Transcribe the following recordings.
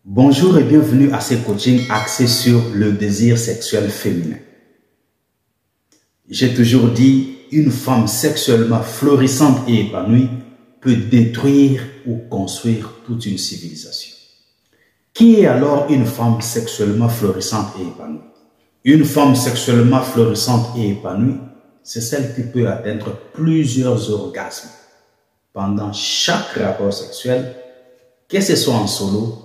Bonjour et bienvenue à ce coaching axé sur le désir sexuel féminin. J'ai toujours dit, une femme sexuellement florissante et épanouie peut détruire ou construire toute une civilisation. Qui est alors une femme sexuellement florissante et épanouie? Une femme sexuellement florissante et épanouie, c'est celle qui peut atteindre plusieurs orgasmes pendant chaque rapport sexuel, que ce soit en solo,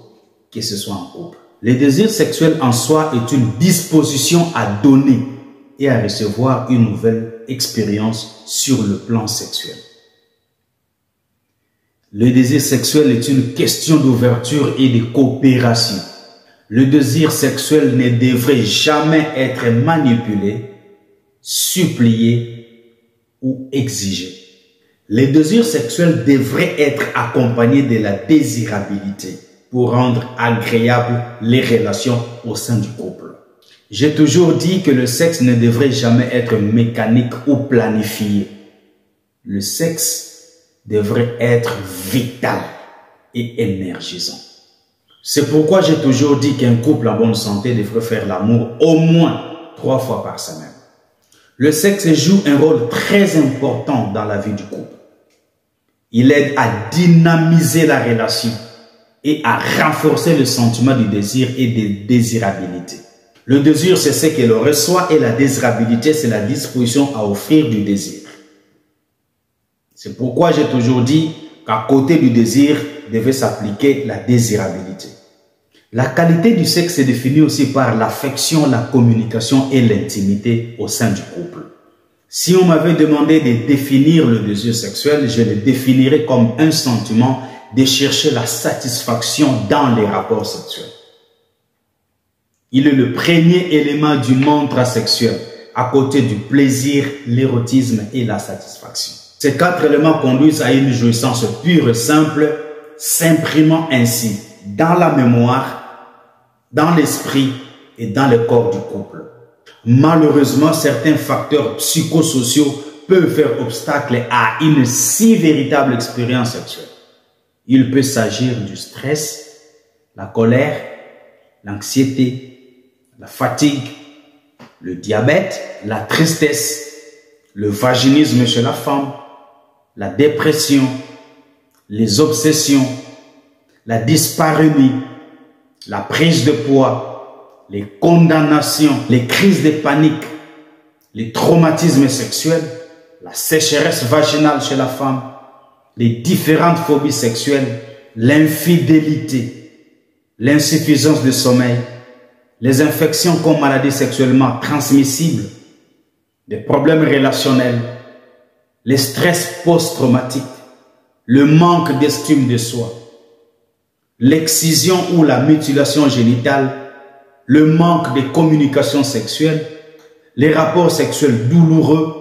que ce soit en couple. Le désir sexuel en soi est une disposition à donner et à recevoir une nouvelle expérience sur le plan sexuel. Le désir sexuel est une question d'ouverture et de coopération. Le désir sexuel ne devrait jamais être manipulé, supplié ou exigé. Le désir sexuel devrait être accompagné de la désirabilité pour rendre agréables les relations au sein du couple. J'ai toujours dit que le sexe ne devrait jamais être mécanique ou planifié. Le sexe devrait être vital et énergisant. C'est pourquoi j'ai toujours dit qu'un couple en bonne santé devrait faire l'amour au moins 3 fois par semaine. Le sexe joue un rôle très important dans la vie du couple. Il aide à dynamiser la relation et à renforcer le sentiment du désir et de désirabilité. Le désir, c'est ce que l'on reçoit et la désirabilité, c'est la disposition à offrir du désir. C'est pourquoi j'ai toujours dit qu'à côté du désir, devait s'appliquer la désirabilité. La qualité du sexe est définie aussi par l'affection, la communication et l'intimité au sein du couple. Si on m'avait demandé de définir le désir sexuel, je le définirais comme un sentiment de chercher la satisfaction dans les rapports sexuels. Il est le premier élément du mantra sexuel, à côté du plaisir, l'érotisme et la satisfaction. Ces 4 éléments conduisent à une jouissance pure et simple, s'imprimant ainsi dans la mémoire, dans l'esprit et dans le corps du couple. Malheureusement, certains facteurs psychosociaux peuvent faire obstacle à une si véritable expérience sexuelle. Il peut s'agir du stress, la colère, l'anxiété, la fatigue, le diabète, la tristesse, le vaginisme chez la femme, la dépression, les obsessions, la dyspareunie, la prise de poids, les condamnations, les crises de panique, les traumatismes sexuels, la sécheresse vaginale chez la femme, les différentes phobies sexuelles, l'infidélité, l'insuffisance de sommeil, les infections comme maladies sexuellement transmissibles, les problèmes relationnels, les stress post-traumatiques, le manque d'estime de soi, l'excision ou la mutilation génitale, le manque de communication sexuelle, les rapports sexuels douloureux,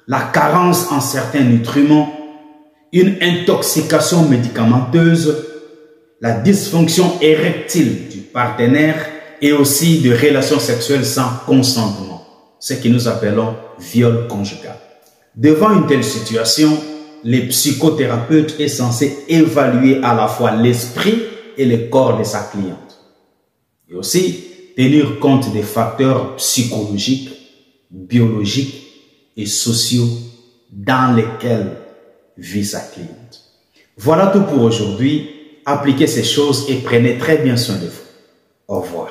la carence en certains nutriments, une intoxication médicamenteuse, la dysfonction érectile du partenaire et aussi de relations sexuelles sans consentement, ce que nous appelons viol conjugal. Devant une telle situation, les psychothérapeutes sont censés évaluer à la fois l'esprit et le corps de sa cliente. Et aussi tenir compte des facteurs psychologiques, biologiques et sociaux dans lesquels vit sa cliente. Voilà tout pour aujourd'hui. Appliquez ces choses et prenez très bien soin de vous. Au revoir.